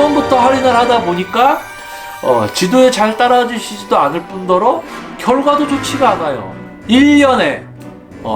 처음부터 할인을 하다 보니까 지도에 잘 따라주시지도 않을 뿐더러 결과도 좋지가 않아요. 1년에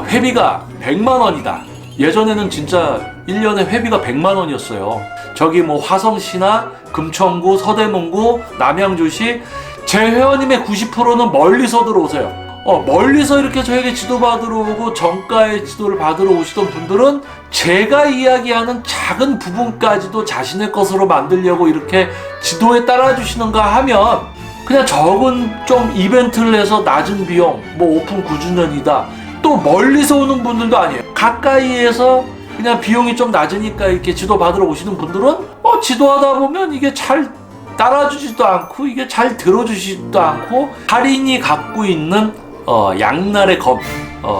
회비가 100만 원이다. 예전에는 진짜 1년에 회비가 100만 원이었어요. 저기 뭐 화성시나 금천구, 서대문구, 남양주시 제 회원님의 90%는 멀리서 들어오세요. 멀리서 이렇게 저에게 지도 받으러 오고 정가의 지도를 받으러 오시던 분들은 제가 이야기하는 작은 부분까지도 자신의 것으로 만들려고 이렇게 지도에 따라주시는가 하면 그냥 적은 좀 이벤트를 해서 낮은 비용, 뭐 오픈 9주년이다. 또 멀리서 오는 분들도 아니에요. 가까이에서 그냥 비용이 좀 낮으니까 이렇게 지도 받으러 오시는 분들은 지도하다 보면 이게 잘 따라주지도 않고 이게 잘 들어주지도 않고 할인이 갖고 있는 양날의 검,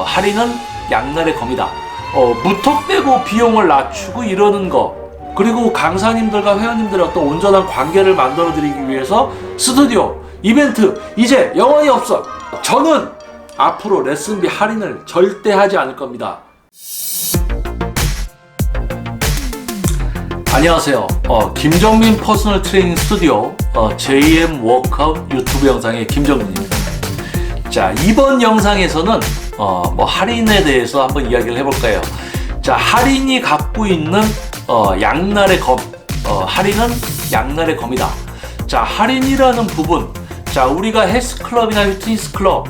할인은 양날의 검이다. 무턱대고 비용을 낮추고 이러는 거, 그리고 강사님들과 회원님들의 어떤 온전한 관계를 만들어 드리기 위해서 스튜디오, 이벤트 이제 영원히 없어. 저는 앞으로 레슨비 할인을 절대 하지 않을 겁니다. 안녕하세요. 김정민 퍼스널 트레이닝 스튜디오 JM 워크아웃 유튜브 영상의 김정민입니다. 자, 이번 영상에서는 할인에 대해서 한번 이야기를 해볼까요? 자, 할인이 갖고 있는 양날의 검, 할인은 양날의 검이다. 자, 할인이라는 부분, 자, 우리가 헬스클럽이나 피트니스 클럽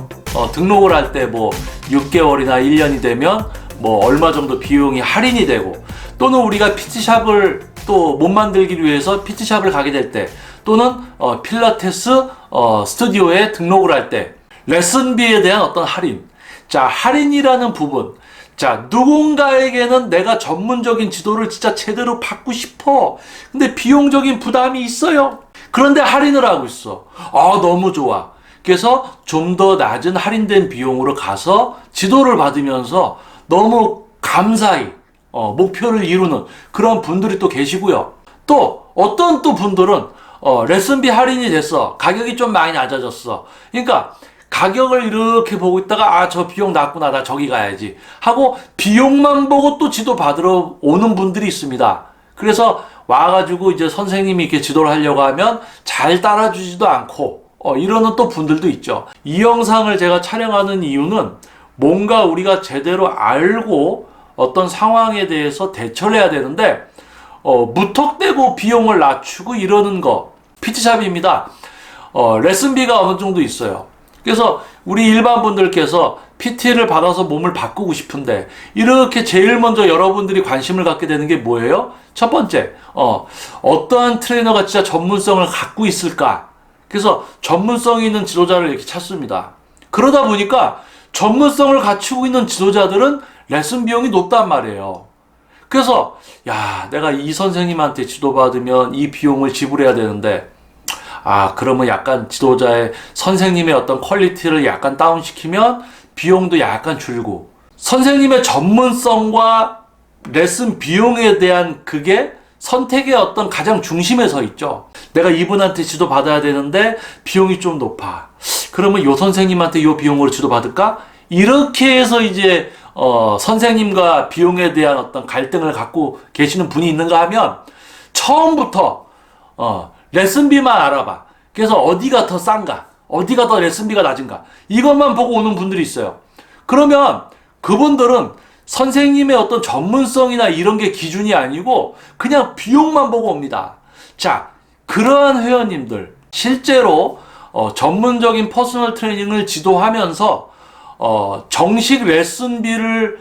등록을 할 때 뭐 6개월이나 1년이 되면 뭐 얼마 정도 비용이 할인이 되고, 또는 우리가 PT샵을 또 몸 만들기 위해서 PT샵을 가게 될 때, 또는 필라테스 스튜디오에 등록을 할 때 레슨비에 대한 어떤 할인. 자, 할인이라는 부분. 자, 누군가에게는 내가 전문적인 지도를 진짜 제대로 받고 싶어. 근데 비용적인 부담이 있어요. 그런데 할인을 하고 있어. 너무 좋아. 그래서 좀 더 낮은 할인된 비용으로 가서 지도를 받으면서 너무 감사히 목표를 이루는 그런 분들이 또 계시고요. 또 어떤 또 분들은 레슨비 할인이 됐어. 가격이 좀 많이 낮아졌어. 그러니까 가격을 이렇게 보고 있다가 저 비용 낮구나, 나 저기 가야지 하고 비용만 보고 또 지도 받으러 오는 분들이 있습니다. 그래서 와가지고 이제 선생님이 이렇게 지도를 하려고 하면 잘 따라주지도 않고 이러는 또 분들도 있죠. 이 영상을 제가 촬영하는 이유는 뭔가 우리가 제대로 알고 어떤 상황에 대해서 대처를 해야 되는데 무턱대고 비용을 낮추고 이러는 거, PT샵입니다. 레슨비가 어느 정도 있어요. 그래서 우리 일반 분들께서 PT를 받아서 몸을 바꾸고 싶은데 이렇게 제일 먼저 여러분들이 관심을 갖게 되는 게 뭐예요? 첫 번째, 어떠한 트레이너가 진짜 전문성을 갖고 있을까? 그래서 전문성 있는 지도자를 이렇게 찾습니다. 그러다 보니까 전문성을 갖추고 있는 지도자들은 레슨 비용이 높단 말이에요. 그래서 내가 이 선생님한테 지도받으면 이 비용을 지불해야 되는데 그러면 약간 지도자의 선생님의 어떤 퀄리티를 약간 다운시키면 비용도 약간 줄고, 선생님의 전문성과 레슨 비용에 대한 그게 선택의 어떤 가장 중심에 서 있죠. 내가 이분한테 지도 받아야 되는데 비용이 좀 높아. 그러면 요 선생님한테 요 비용으로 지도 받을까? 이렇게 해서 이제 선생님과 비용에 대한 어떤 갈등을 갖고 계시는 분이 있는가 하면 처음부터 레슨비만 알아봐. 그래서 어디가 더 싼가? 어디가 더 레슨비가 낮은가? 이것만 보고 오는 분들이 있어요. 그러면 그분들은 선생님의 어떤 전문성이나 이런 게 기준이 아니고 그냥 비용만 보고 옵니다. 자, 그러한 회원님들, 실제로 전문적인 퍼스널 트레이닝을 지도하면서 정식 레슨비를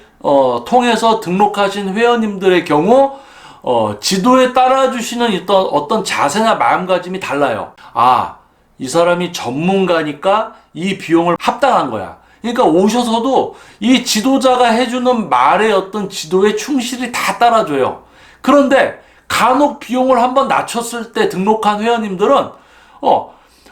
통해서 등록하신 회원님들의 경우 지도에 따라주시는 어떤 자세나 마음가짐이 달라요. 이 사람이 전문가니까 이 비용을 합당한 거야. 그러니까 오셔서도 이 지도자가 해주는 말의 어떤 지도에 충실히 다 따라줘요. 그런데 간혹 비용을 한번 낮췄을 때 등록한 회원님들은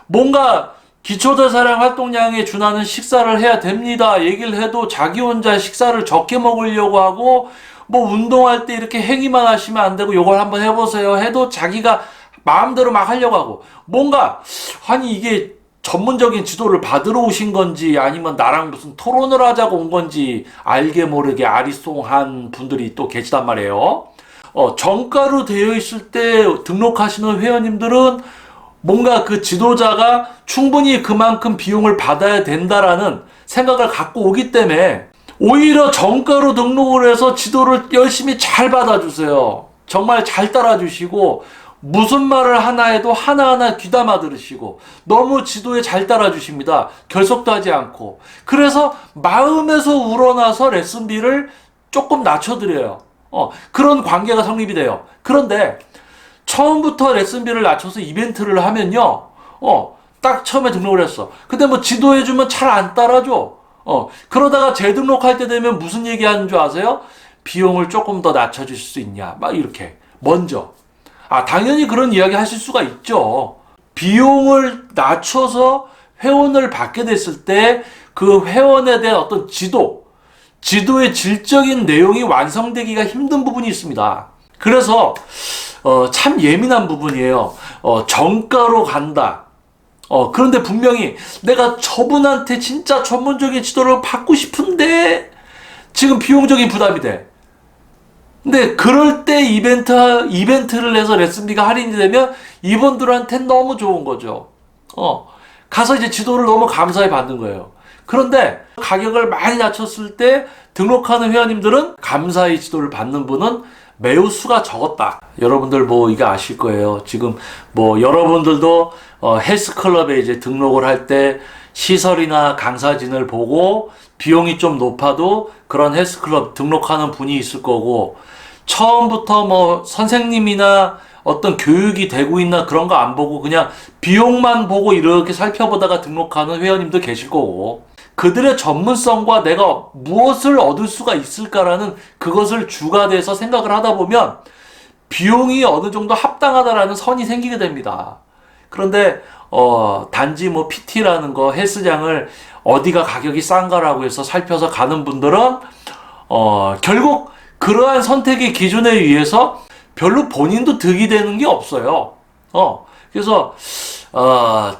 뭔가 기초대사량 활동량에 준하는 식사를 해야 됩니다 얘기를 해도 자기 혼자 식사를 적게 먹으려고 하고, 뭐 운동할 때 이렇게 행위만 하시면 안 되고 요걸 한번 해보세요 해도 자기가 마음대로 막 하려고 하고, 뭔가 이게 전문적인 지도를 받으러 오신 건지 아니면 나랑 무슨 토론을 하자고 온 건지 알게 모르게 아리송한 분들이 또 계시단 말이에요. 정가로 되어 있을 때 등록하시는 회원님들은 뭔가 그 지도자가 충분히 그만큼 비용을 받아야 된다라는 생각을 갖고 오기 때문에 오히려 정가로 등록을 해서 지도를 열심히 잘 받아주세요. 정말 잘 따라주시고 무슨 말을 하나 해도 하나하나 귀담아 들으시고 너무 지도에 잘 따라주십니다. 결석도 하지 않고. 그래서 마음에서 우러나서 레슨비를 조금 낮춰드려요. 그런 관계가 성립이 돼요. 그런데 처음부터 레슨비를 낮춰서 이벤트를 하면요. 딱 처음에 등록을 했어. 근데 뭐 지도해주면 잘 안 따라줘. 그러다가 재등록할 때 되면 무슨 얘기 하는 줄 아세요? 비용을 조금 더 낮춰줄 수 있냐. 막 이렇게. 먼저. 당연히 그런 이야기 하실 수가 있죠. 비용을 낮춰서 회원을 받게 됐을 때 그 회원에 대한 어떤 지도의 질적인 내용이 완성되기가 힘든 부분이 있습니다. 그래서 참 예민한 부분이에요. 정가로 간다. 그런데 분명히 내가 저분한테 진짜 전문적인 지도를 받고 싶은데 지금 비용적인 부담이 돼. 근데 그럴 때 이벤트를 해서 레슨비가 할인이 되면 이분들한테는 너무 좋은 거죠. 가서 이제 지도를 너무 감사히 받는 거예요. 그런데 가격을 많이 낮췄을 때 등록하는 회원님들은 감사히 지도를 받는 분은 매우 수가 적었다. 여러분들 뭐 이거 아실 거예요. 지금 뭐 여러분들도 헬스클럽에 이제 등록을 할 때 시설이나 강사진을 보고 비용이 좀 높아도 그런 헬스클럽 등록하는 분이 있을 거고, 처음부터 뭐 선생님이나 어떤 교육이 되고 있나 그런 거 안 보고 그냥 비용만 보고 이렇게 살펴보다가 등록하는 회원님도 계실 거고, 그들의 전문성과 내가 무엇을 얻을 수가 있을까라는 그것을 주가 돼서 생각을 하다 보면 비용이 어느 정도 합당하다라는 선이 생기게 됩니다. 그런데 단지 뭐 PT라는 거 헬스장을 어디가 가격이 싼가라고 해서 살펴서 가는 분들은 결국 그러한 선택의 기준에 의해서 별로 본인도 득이 되는 게 없어요. 그래서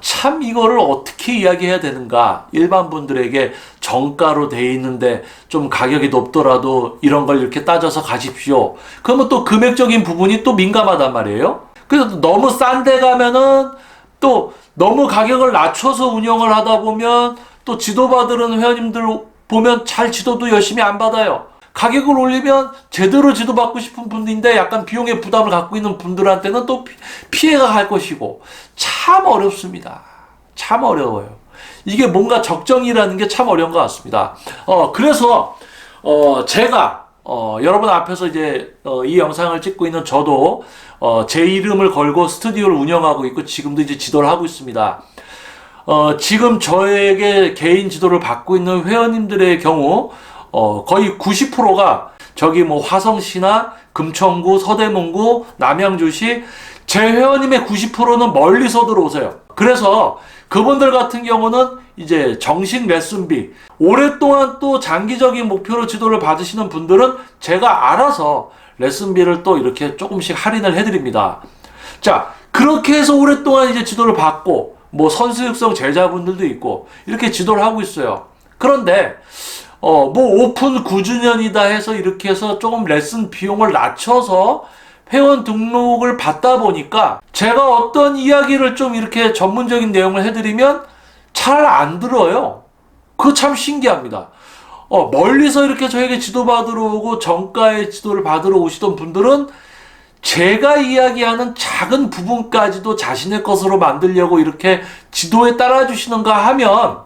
참 이거를 어떻게 이야기해야 되는가. 일반 분들에게 정가로 돼 있는데 좀 가격이 높더라도 이런 걸 이렇게 따져서 가십시오. 그러면 또 금액적인 부분이 또 민감하단 말이에요. 그래서 너무 싼 데 가면은 또 너무 가격을 낮춰서 운영을 하다 보면 또 지도받으는 회원님들 보면 잘 지도도 열심히 안 받아요. 가격을 올리면 제대로 지도받고 싶은 분인데 약간 비용의 부담을 갖고 있는 분들한테는 또 피해가 갈 것이고, 참 어렵습니다. 참 어려워요. 이게 뭔가 적정이라는 게 참 어려운 것 같습니다. 그래서 제가 여러분 앞에서 이제 이 영상을 찍고 있는 저도 제 이름을 걸고 스튜디오를 운영하고 있고 지금도 이제 지도를 하고 있습니다. 지금 저에게 개인 지도를 받고 있는 회원님들의 경우 거의 90%가 저기 뭐 화성시나 금천구, 서대문구, 남양주시, 제 회원님의 90%는 멀리서 들어오세요. 그래서 그분들 같은 경우는 이제 정식 레슨비, 오랫동안 또 장기적인 목표로 지도를 받으시는 분들은 제가 알아서 레슨비를 또 이렇게 조금씩 할인을 해드립니다. 자, 그렇게 해서 오랫동안 이제 지도를 받고 뭐 선수 육성 제자분들도 있고 이렇게 지도를 하고 있어요. 그런데 뭐 오픈 9주년이다 해서 이렇게 해서 조금 레슨 비용을 낮춰서 회원 등록을 받다 보니까 제가 어떤 이야기를 좀 이렇게 전문적인 내용을 해드리면 잘 안 들어요. 그거 참 신기합니다. 멀리서 이렇게 저에게 지도받으러 오고 정가의 지도를 받으러 오시던 분들은 제가 이야기하는 작은 부분까지도 자신의 것으로 만들려고 이렇게 지도에 따라주시는가 하면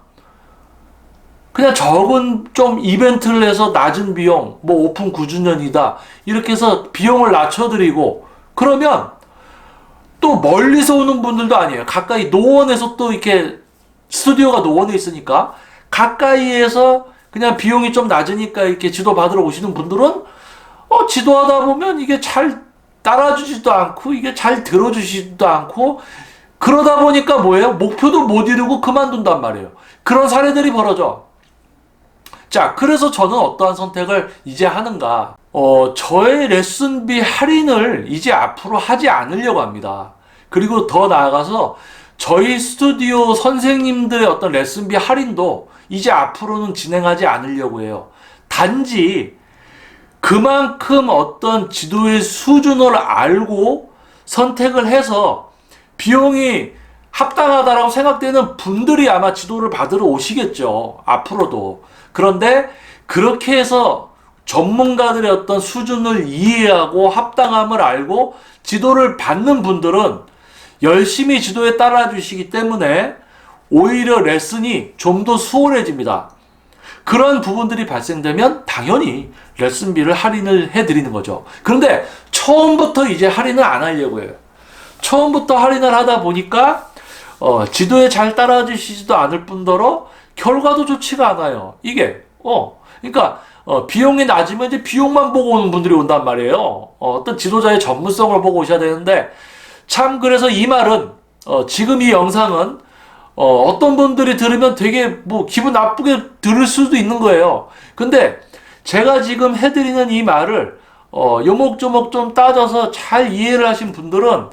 그냥 적은 좀 이벤트를 해서 낮은 비용, 뭐 오픈 9주년이다 이렇게 해서 비용을 낮춰드리고, 그러면 또 멀리서 오는 분들도 아니에요. 가까이 노원에서 또 이렇게 스튜디오가 노원에 있으니까 가까이에서 그냥 비용이 좀 낮으니까 이렇게 지도 받으러 오시는 분들은 지도하다 보면 이게 잘 따라주지도 않고 이게 잘 들어주지도 않고, 그러다 보니까 뭐예요? 목표도 못 이루고 그만둔단 말이에요. 그런 사례들이 벌어져. 자, 그래서 저는 어떠한 선택을 이제 하는가? 저의 레슨비 할인을 이제 앞으로 하지 않으려고 합니다. 그리고 더 나아가서 저희 스튜디오 선생님들의 어떤 레슨비 할인도 이제 앞으로는 진행하지 않으려고 해요. 단지 그만큼 어떤 지도의 수준을 알고 선택을 해서 비용이 합당하다라고 생각되는 분들이 아마 지도를 받으러 오시겠죠. 앞으로도. 그런데 그렇게 해서 전문가들의 어떤 수준을 이해하고 합당함을 알고 지도를 받는 분들은 열심히 지도에 따라 주시기 때문에 오히려 레슨이 좀 더 수월해집니다. 그런 부분들이 발생되면 당연히 레슨비를 할인을 해드리는 거죠. 그런데 처음부터 이제 할인을 안 하려고 해요. 처음부터 할인을 하다 보니까 지도에 잘 따라 주시지도 않을 뿐더러 결과도 좋지가 않아요. 이게 그러니까 비용이 낮으면 이제 비용만 보고 오는 분들이 온단 말이에요. 어떤 지도자의 전문성을 보고 오셔야 되는데, 참 그래서 이 말은 지금 이 영상은 어떤 분들이 들으면 되게 뭐 기분 나쁘게 들을 수도 있는 거예요. 근데 제가 지금 해드리는 이 말을 요목조목 좀 따져서 잘 이해를 하신 분들은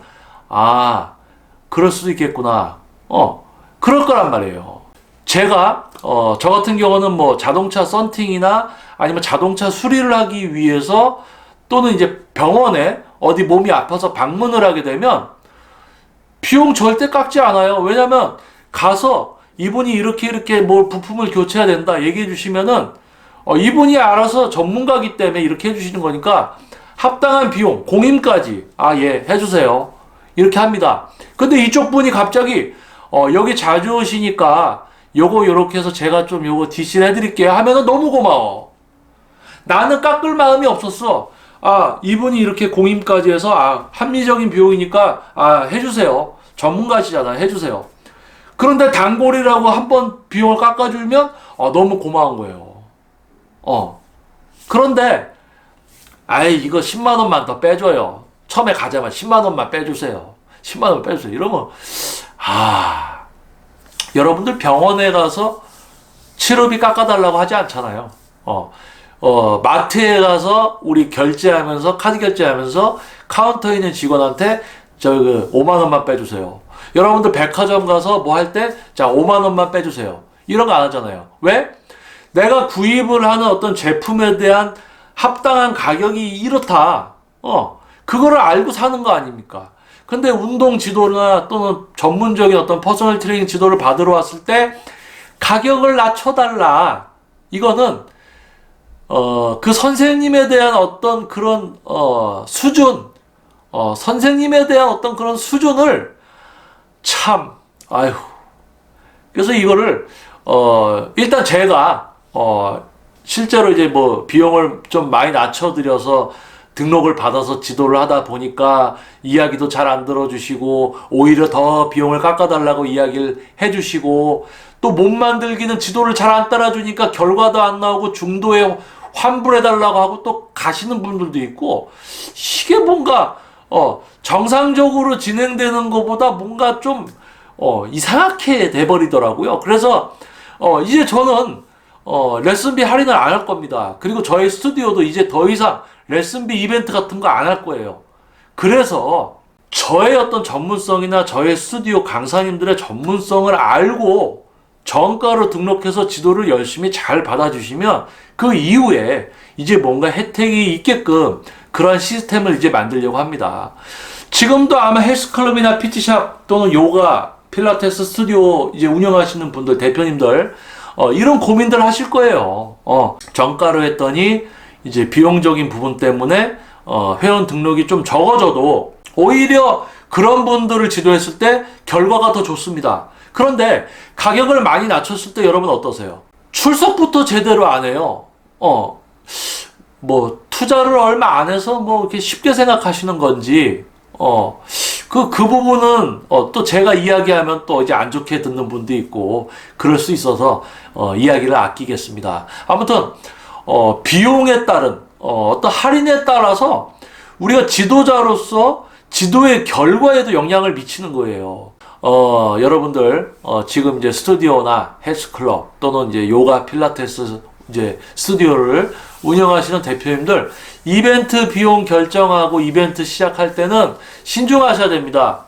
그럴 수도 있겠구나. 그럴 거란 말이에요. 제가 저 같은 경우는 뭐 자동차 썬팅이나 아니면 자동차 수리를 하기 위해서 또는 이제 병원에 어디 몸이 아파서 방문을 하게 되면 비용 절대 깎지 않아요. 왜냐면 가서 이분이 이렇게 뭐 부품을 교체해야 된다 얘기해 주시면은 이분이 알아서 전문가기 때문에 이렇게 해주시는 거니까 합당한 비용, 공임까지 예 해주세요. 이렇게 합니다. 근데 이쪽 분이 갑자기 여기 자주 오시니까 요거 요렇게 해서 제가 좀 요거 DC를 해드릴게요 하면은 너무 고마워. 나는 깎을 마음이 없었어. 이분이 이렇게 공임까지 해서 합리적인 비용이니까 해주세요. 전문가시잖아. 해주세요. 그런데 단골이라고 한번 비용을 깎아주면 너무 고마운 거예요. 그런데 이거 10만 원만 더 빼줘요. 처음에 가자마자 10만 원만 빼주세요. 10만 원 빼주세요. 이러면 여러분들 병원에 가서 치료비 깎아달라고 하지 않잖아요. 마트에 가서 우리 결제하면서 카드 결제하면서 카운터에 있는 직원한테 5만 원만 빼주세요. 여러분들 백화점 가서 뭐 할 때 5만 원만 빼주세요. 이런 거 안 하잖아요. 왜? 내가 구입을 하는 어떤 제품에 대한 합당한 가격이 이렇다. 그거를 알고 사는 거 아닙니까? 근데 운동 지도나 또는 전문적인 어떤 퍼스널 트레이닝 지도를 받으러 왔을 때 가격을 낮춰달라. 이거는 그 선생님에 대한 어떤 그런 수준, 선생님에 대한 어떤 그런 수준을 그래서 이거를 일단 제가 실제로 이제 뭐 비용을 좀 많이 낮춰드려서 등록을 받아서 지도를 하다 보니까 이야기도 잘 안 들어주시고 오히려 더 비용을 깎아달라고 이야기를 해주시고, 또 몸 만들기는 지도를 잘 안 따라주니까 결과도 안 나오고 중도에 환불해달라고 하고 또 가시는 분들도 있고, 이게 뭔가 정상적으로 진행되는 것보다 뭔가 좀 이상하게 돼버리더라고요. 그래서 이제 저는 레슨비 할인을 안 할 겁니다. 그리고 저희 스튜디오도 이제 더 이상 레슨비 이벤트 같은 거 안 할 거예요. 그래서 저의 어떤 전문성이나 저의 스튜디오 강사님들의 전문성을 알고 정가로 등록해서 지도를 열심히 잘 받아주시면 그 이후에 이제 뭔가 혜택이 있게끔 그런 시스템을 이제 만들려고 합니다. 지금도 아마 헬스클럽이나 PT샵 또는 요가, 필라테스 스튜디오 이제 운영하시는 분들, 대표님들 이런 고민들 하실 거예요. 정가로 했더니 이제 비용적인 부분 때문에 회원 등록이 좀 적어져도 오히려 그런 분들을 지도했을 때 결과가 더 좋습니다. 그런데 가격을 많이 낮췄을 때 여러분 어떠세요? 출석부터 제대로 안 해요. 뭐 투자를 얼마 안 해서 뭐 이렇게 쉽게 생각하시는 건지 그 부분은 또 제가 이야기하면 또 이제 안 좋게 듣는 분도 있고 그럴 수 있어서 이야기를 아끼겠습니다. 아무튼 비용에 따른 어떤 할인에 따라서 우리가 지도자로서 지도의 결과에도 영향을 미치는 거예요. 여러분들 지금 이제 스튜디오나 헬스클럽 또는 이제 요가 필라테스 이제 스튜디오를 운영하시는 대표님들, 이벤트 비용 결정하고 이벤트 시작할 때는 신중하셔야 됩니다.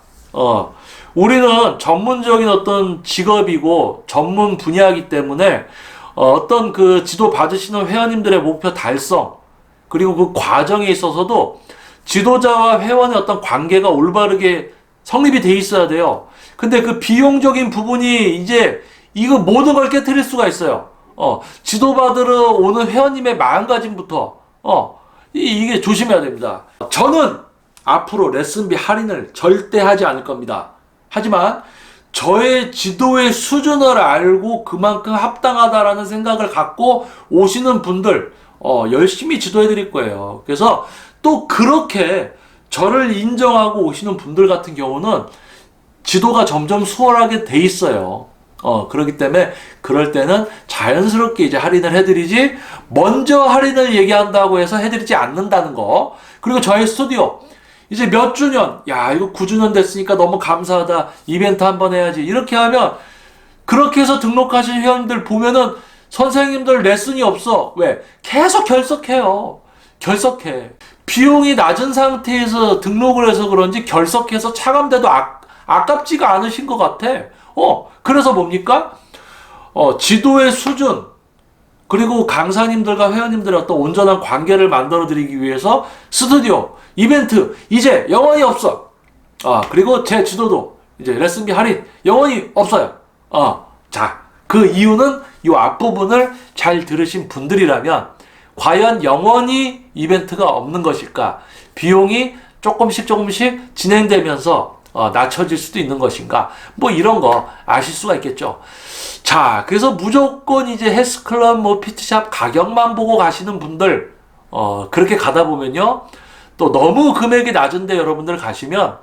우리는 전문적인 어떤 직업이고 전문 분야이기 때문에 어떤 그 지도 받으시는 회원님들의 목표 달성, 그리고 그 과정에 있어서도 지도자와 회원의 어떤 관계가 올바르게 성립이 돼 있어야 돼요. 근데 그 비용적인 부분이 이제 이거 모든 걸 깨트릴 수가 있어요. 지도받으러 오는 회원님의 마음가짐부터 이게 조심해야 됩니다. 저는 앞으로 레슨비 할인을 절대 하지 않을 겁니다. 하지만 저의 지도의 수준을 알고 그만큼 합당하다라는 생각을 갖고 오시는 분들 열심히 지도해 드릴 거예요. 그래서 또 그렇게 저를 인정하고 오시는 분들 같은 경우는 지도가 점점 수월하게 돼 있어요. 그렇기 때문에 그럴 때는 자연스럽게 이제 할인을 해드리지, 먼저 할인을 얘기한다고 해서 해드리지 않는다는 거. 그리고 저희 스튜디오 이제 몇 주년, 야 이거 9주년 됐으니까 너무 감사하다, 이벤트 한번 해야지, 이렇게 하면, 그렇게 해서 등록하신 회원들 보면은 선생님들 레슨이 없어. 왜? 계속 결석해요. 결석해. 비용이 낮은 상태에서 등록을 해서 그런지 결석해서 차감돼도 아깝지가 않으신 것 같아. 그래서 뭡니까? 지도의 수준, 그리고 강사님들과 회원님들의 어떤 온전한 관계를 만들어 드리기 위해서 스튜디오, 이벤트, 이제 영원히 없어. 그리고 제 지도도 이제 레슨비 할인 영원히 없어요. 자, 그 이유는 이 앞부분을 잘 들으신 분들이라면 과연 영원히 이벤트가 없는 것일까? 비용이 조금씩 진행되면서 낮춰질 수도 있는 것인가? 뭐 이런 거 아실 수가 있겠죠. 자, 그래서 무조건 이제 헬스클럽, 피트샵 가격만 보고 가시는 분들, 그렇게 가다 보면요, 또 너무 금액이 낮은데 여러분들 가시면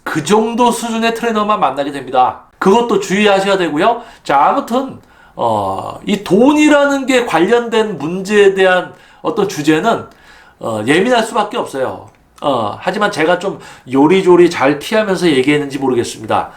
그 정도 수준의 트레이너만 만나게 됩니다. 그것도 주의하셔야 되고요. 자, 아무튼 이 돈이라는 게 관련된 문제에 대한 어떤 주제는 예민할 수밖에 없어요. 하지만 제가 좀 요리조리 잘 피하면서 얘기했는지 모르겠습니다.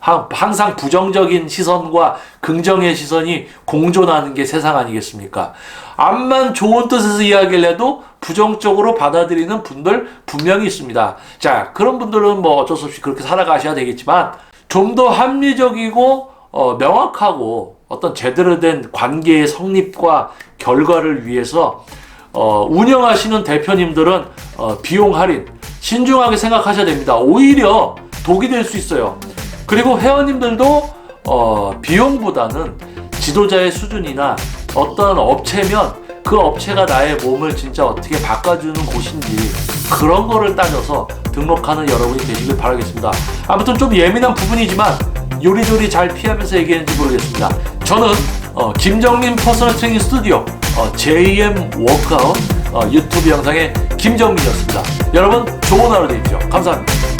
항상 부정적인 시선과 긍정의 시선이 공존하는 게 세상 아니겠습니까? 암만 좋은 뜻에서 이야기를 해도 부정적으로 받아들이는 분들 분명히 있습니다. 자, 그런 분들은 뭐 어쩔 수 없이 그렇게 살아가셔야 되겠지만, 좀 더 합리적이고 명확하고 어떤 제대로 된 관계의 성립과 결과를 위해서 운영하시는 대표님들은 비용 할인 신중하게 생각하셔야 됩니다. 오히려 독이 될 수 있어요. 그리고 회원님들도 비용보다는 지도자의 수준이나 어떤 업체면 그 업체가 나의 몸을 진짜 어떻게 바꿔주는 곳인지, 그런 거를 따져서 등록하는 여러분이 되시길 바라겠습니다. 아무튼 좀 예민한 부분이지만 요리조리 잘 피하면서 얘기했는지 모르겠습니다. 저는 김정민 퍼스널 트레이닝 스튜디오 JM 워크아웃 유튜브 영상의 김정민이었습니다. 여러분 좋은 하루 되십시오. 감사합니다.